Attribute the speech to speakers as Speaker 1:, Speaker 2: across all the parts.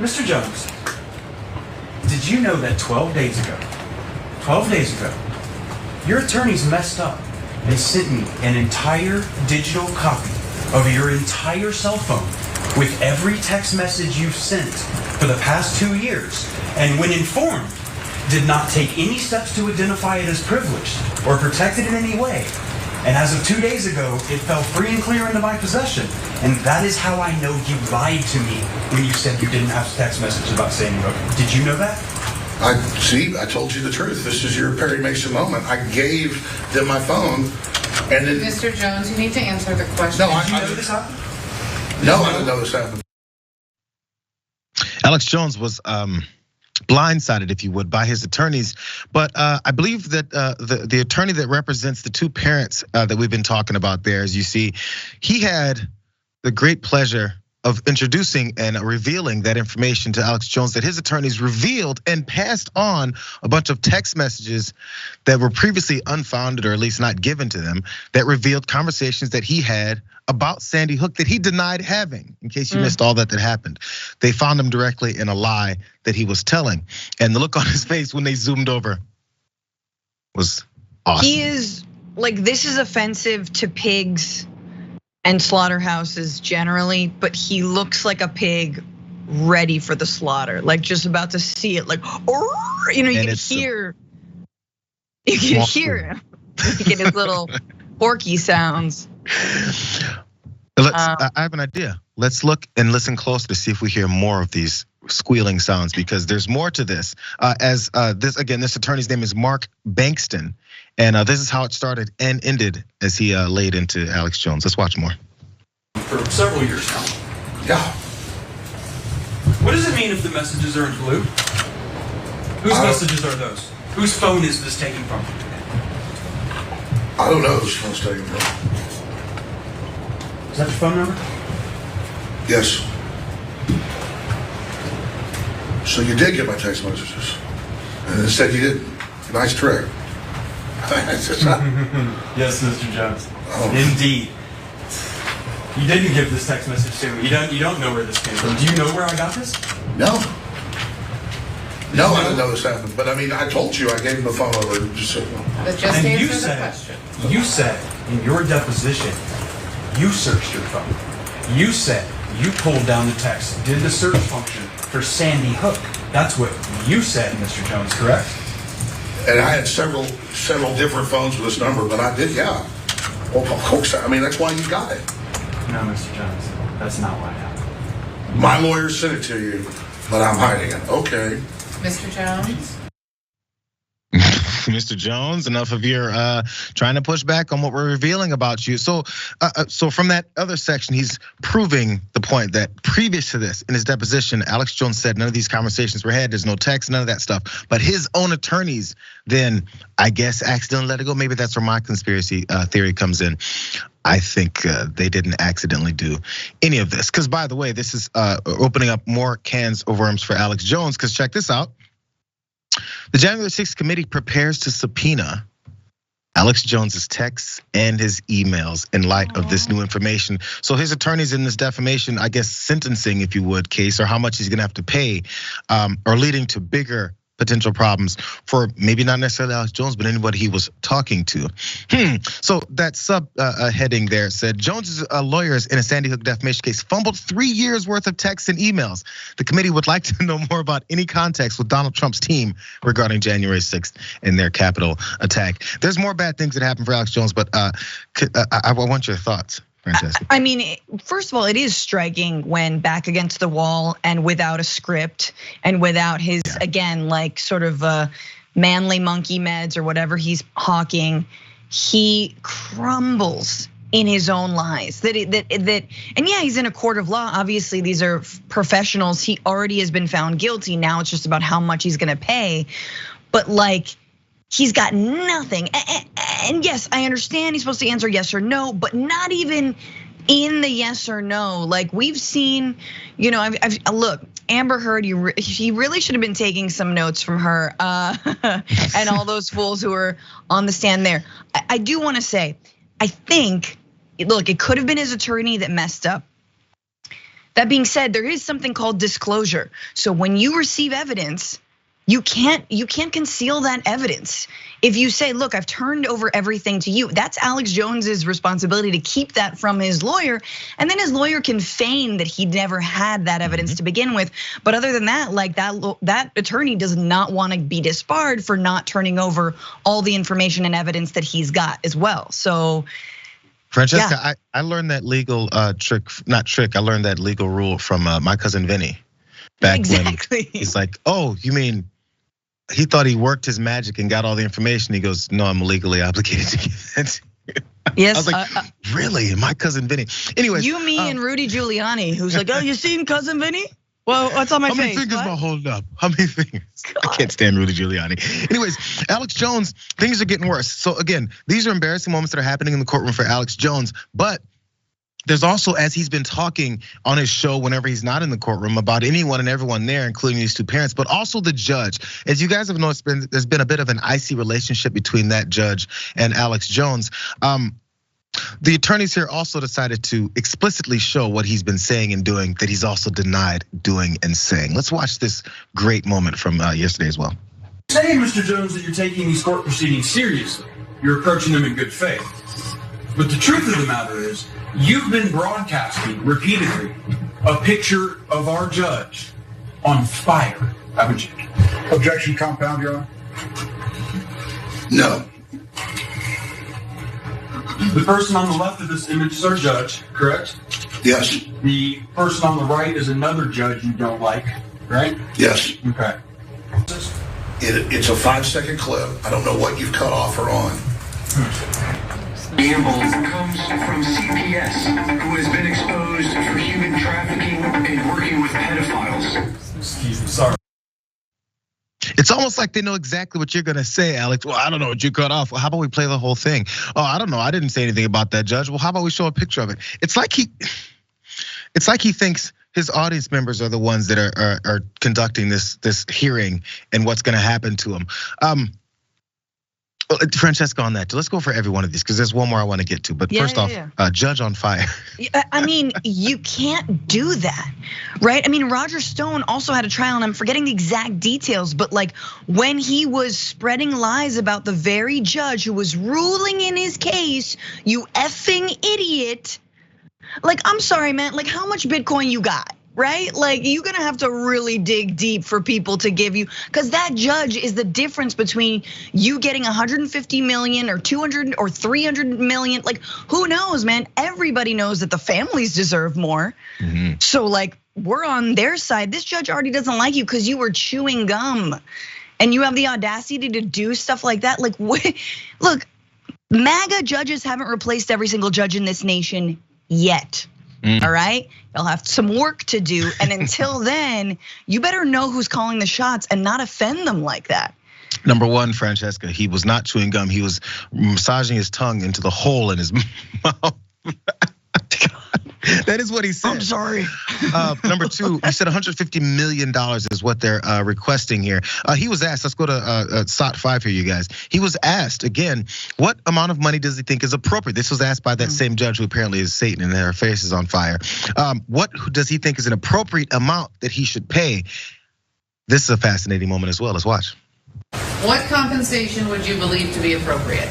Speaker 1: Mr. Jones, did you know that 12 days ago, your attorneys messed up and sent me an entire digital copy of your entire cell phone with every text message you've sent for the past 2 years, and when informed, did not take any steps to identify it as privileged or protected in any way. And as of 2 days ago, it fell free and clear into my possession. And that is how I know you lied to me when you said you didn't have text messages about Sandy Hook. Did you know that?
Speaker 2: I told you the truth. This is your Perry Mason moment. I gave them my phone, and then...
Speaker 3: Mr. Jones, you need to answer the question.
Speaker 2: No,
Speaker 1: Did you know this happened?
Speaker 2: No, I didn't know this happened.
Speaker 4: Alex Jones was blindsided, if you would, by his attorneys. But I believe that the attorney that represents the two parents that we've been talking about there, as you see, he had the great pleasure of introducing and revealing that information to Alex Jones, that his attorneys revealed and passed on a bunch of text messages that were previously unfounded, or at least not given to them, that revealed conversations that he had about Sandy Hook that he denied having, in case you missed all that happened. They found him directly in a lie that he was telling. And the look on his face when they zoomed over was awesome.
Speaker 5: He is, like, this is offensive to pigs and slaughterhouses generally, but he looks like a pig ready for the slaughter, like just about to see it, like, you can hear him making his little porky sounds.
Speaker 4: I have an idea. Let's look and listen closer to see if we hear more of these squealing sounds, because there's more to this. This attorney's name is Mark Bankston, and this is how it started and ended as he laid into Alex Jones. Let's watch more.
Speaker 1: For several years now.
Speaker 2: Yeah.
Speaker 1: What does it mean if the messages are in blue? Whose messages are those? Whose phone is this taken from?
Speaker 2: I don't know whose phone's taken from.
Speaker 1: Is that your phone number?
Speaker 2: Yes. So you did get my text messages, and instead you didn't. Nice trick.
Speaker 1: Yes, Mr. Jones. Indeed. You didn't give this text message to me. You don't know where this came from. Do you know where I got this?
Speaker 2: No, I didn't know this happened. But I mean, I told you I gave him the phone over.
Speaker 3: But just answer the question.
Speaker 1: You said in your deposition, you searched your phone. You said you pulled down the text, did the search function for Sandy Hook. That's what you said, Mr. Jones, correct?
Speaker 2: And I had several different phones with this number, but I did, yeah. Well, of course, I mean, that's why you got it.
Speaker 1: No, Mr. Jones, that's not what happened.
Speaker 2: My lawyer sent it to you, but I'm hiding it. Okay.
Speaker 3: Mr. Jones?
Speaker 4: Mr. Jones, enough of your trying to push back on what we're revealing about you. So from that other section, he's proving the point that previous to this, in his deposition, Alex Jones said none of these conversations were had. There's no text, none of that stuff. But his own attorneys then, I guess, accidentally let it go. Maybe that's where my conspiracy theory comes in. I think they didn't accidentally do any of this. Because by the way, this is opening up more cans of worms for Alex Jones. Because check this out. The January 6th committee prepares to subpoena Alex Jones's texts and his emails in light of this new information. So his attorneys in this defamation, I guess, sentencing, if you would, case, or how much he's gonna have to pay, are leading to bigger potential problems for maybe not necessarily Alex Jones, but anybody he was talking to. So that sub heading there said, Jones's lawyers in a Sandy Hook defamation case fumbled 3 years worth of texts and emails. The committee would like to know more about any context with Donald Trump's team regarding January 6th and their Capitol attack. There's more bad things that happened for Alex Jones, but I want your thoughts. Fantastic.
Speaker 5: I mean, first of all, it is striking when back against the wall and without a script and without his, again, like sort of manly monkey meds or whatever he's hawking, he crumbles in his own lies. And yeah, he's in a court of law. Obviously, these are professionals. He already has been found guilty. Now it's just about how much he's gonna pay. But like, he's got nothing. And yes, I understand he's supposed to answer yes or no, but not even in the yes or no. Like we've seen, look, Amber Heard, he really should have been taking some notes from her and all those fools who were on the stand there. I do want to say, I think, look, it could have been his attorney that messed up. That being said, there is something called disclosure. So when you receive evidence, you can't conceal that evidence. If you say, look, I've turned over everything to you, that's Alex Jones's responsibility to keep that from his lawyer. And then his lawyer can feign that he never had that evidence to begin with. But other than that, like that attorney does not want to be disbarred for not turning over all the information and evidence that he's got as well. So
Speaker 4: Francesca,
Speaker 5: yeah.
Speaker 4: I learned that legal I learned that legal rule from my cousin Vinny. Back
Speaker 5: exactly.
Speaker 4: When he's like, oh, you mean, he thought he worked his magic and got all the information. He goes, no, I'm legally obligated to give it.
Speaker 5: Yes.
Speaker 4: I was like, really? My cousin Vinny. Anyways.
Speaker 5: You, me, and Rudy Giuliani, who's like, oh, you seen cousin Vinny? Well, what's on my face?
Speaker 4: How many fingers am I holding up? How many fingers? God. I can't stand Rudy Giuliani. Anyways, Alex Jones, things are getting worse. So again, these are embarrassing moments that are happening in the courtroom for Alex Jones, but there's also, as he's been talking on his show whenever he's not in the courtroom about anyone and everyone there, including these two parents, but also the judge. As you guys have noticed, there's been a bit of an icy relationship between that judge and Alex Jones. The attorneys here also decided to explicitly show what he's been saying and doing that he's also denied doing and saying. Let's watch this great moment from yesterday as well.
Speaker 1: Saying, Mr. Jones, that you're taking these court proceedings seriously. You're approaching them in good faith. But the truth of the matter is, you've been broadcasting repeatedly a picture of our judge on fire, haven't you?
Speaker 6: Objection compound, Your Honor.
Speaker 2: No.
Speaker 1: The person on the left of this image is our judge, correct?
Speaker 2: Yes.
Speaker 1: The person on the right is another judge you don't like, right?
Speaker 2: Yes.
Speaker 1: Okay.
Speaker 2: It's a 5-second clip. I don't know what you've cut off or on.
Speaker 7: Gamble comes from CPS, who has been exposed for human trafficking and working with pedophiles.
Speaker 1: Excuse me, sorry.
Speaker 4: It's almost like they know exactly what you're gonna say, Alex. Well, I don't know what you cut off. Well, how about we play the whole thing? Oh, I don't know. I didn't say anything about that, judge. Well, how about we show a picture of it? It's like he thinks his audience members are the ones that are conducting this hearing and what's gonna happen to him. Francesca, on that, let's go for every one of these because there's one more I want to get to. But first off, judge on fire.
Speaker 5: I mean, you can't do that, right? I mean, Roger Stone also had a trial, and I'm forgetting the exact details, but like when he was spreading lies about the very judge who was ruling in his case, you effing idiot. Like, I'm sorry, man, like how much Bitcoin you got? Right? Like you're gonna have to really dig deep for people to give you, because that judge is the difference between you getting 150 million or 200 or 300 million. Like who knows, man? Everybody knows that the families deserve more. Mm-hmm. So like we're on their side. This judge already doesn't like you because you were chewing gum, and you have the audacity to do stuff like that. Like look, MAGA judges haven't replaced every single judge in this nation yet. All right, you'll have some work to do, and until then, you better know who's calling the shots and not offend them like that.
Speaker 4: Number one, Francesca, he was not chewing gum. He was massaging his tongue into the hole in his mouth. That is what he said.
Speaker 5: I'm sorry.
Speaker 4: Number two, he said $150 million is what they're requesting here. He was asked, let's go to SOT 5 here, you guys. He was asked, again, what amount of money does he think is appropriate? This was asked by that same judge who apparently is Satan and their face is on fire. What does he think is an appropriate amount that he should pay? This is a fascinating moment as well. Let's watch.
Speaker 3: What compensation would you believe to be appropriate?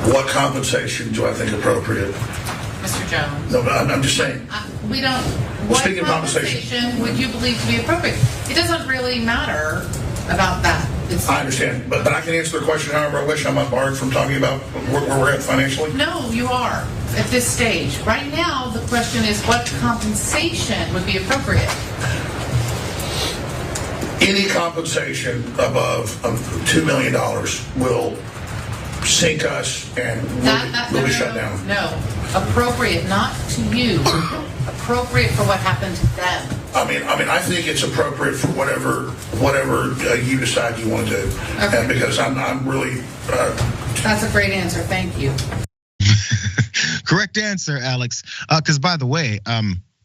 Speaker 2: What compensation do I think appropriate?
Speaker 3: Mr. Jones.
Speaker 2: No, I'm just saying.
Speaker 3: We don't.
Speaker 2: Well, speaking of compensation,
Speaker 3: would you believe to be appropriate? It doesn't really matter about that.
Speaker 2: I understand, but I can answer the question however I wish. I'm not barred from talking about where we're at financially.
Speaker 3: No, you are at this stage. Right now, the question is what compensation would be appropriate?
Speaker 2: Any compensation above $2 million will sink us and we'll be shut down.
Speaker 3: No, appropriate, not to you. Appropriate for what happened to them.
Speaker 2: I mean, I think it's appropriate for whatever you decide you want to do.
Speaker 3: Okay.
Speaker 2: And because I'm really.
Speaker 3: That's a great answer. Thank you.
Speaker 4: Correct answer, Alex. Because by the way,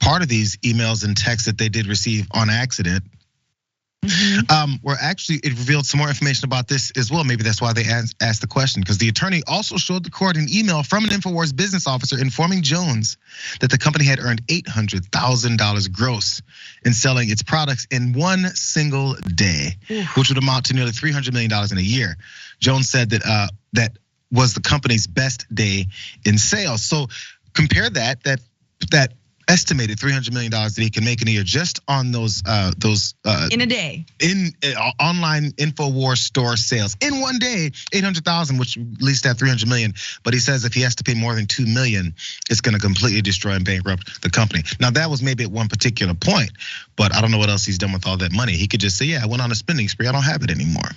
Speaker 4: part of these emails and texts that they did receive on accident Where actually it revealed some more information about this as well. Maybe that's why they asked the question, because the attorney also showed the court an email from an InfoWars business officer informing Jones that the company had earned $800,000 gross in selling its products in one single day, which would amount to nearly $300 million in a year. Jones said that that was the company's best day in sales. So compare that estimated $300 million that he can make in a year just on those
Speaker 5: in a day
Speaker 4: in online InfoWars store sales in one day, 800,000, which at least that 300 million. But he says if he has to pay more than 2 million, it's going to completely destroy and bankrupt the company. Now that was maybe at one particular point, but I don't know what else he's done with all that money. He could just say, yeah, I went on a spending spree, I don't have it anymore.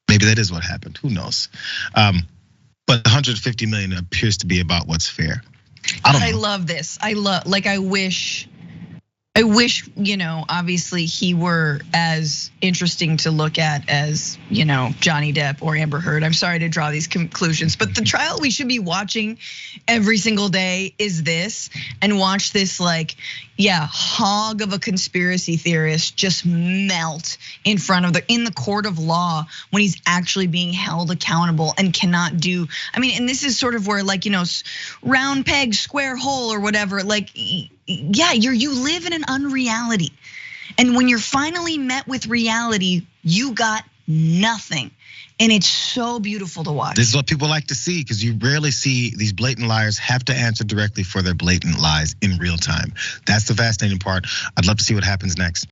Speaker 4: Maybe that is what happened, who knows? But 150 million appears to be about what's fair. I
Speaker 5: love this. I wish, obviously he were as interesting to look at as, Johnny Depp or Amber Heard. I'm sorry to draw these conclusions, but the trial we should be watching every single day is this, and watch this hog of a conspiracy theorist just melt in the court of law when he's actually being held accountable and cannot do. And this is sort of where round peg, square hole or whatever. You live in an unreality. And when you're finally met with reality, you got nothing. And it's so beautiful to watch.
Speaker 4: This is what people like to see, because you rarely see these blatant liars have to answer directly for their blatant lies in real time. That's the fascinating part. I'd love to see what happens next.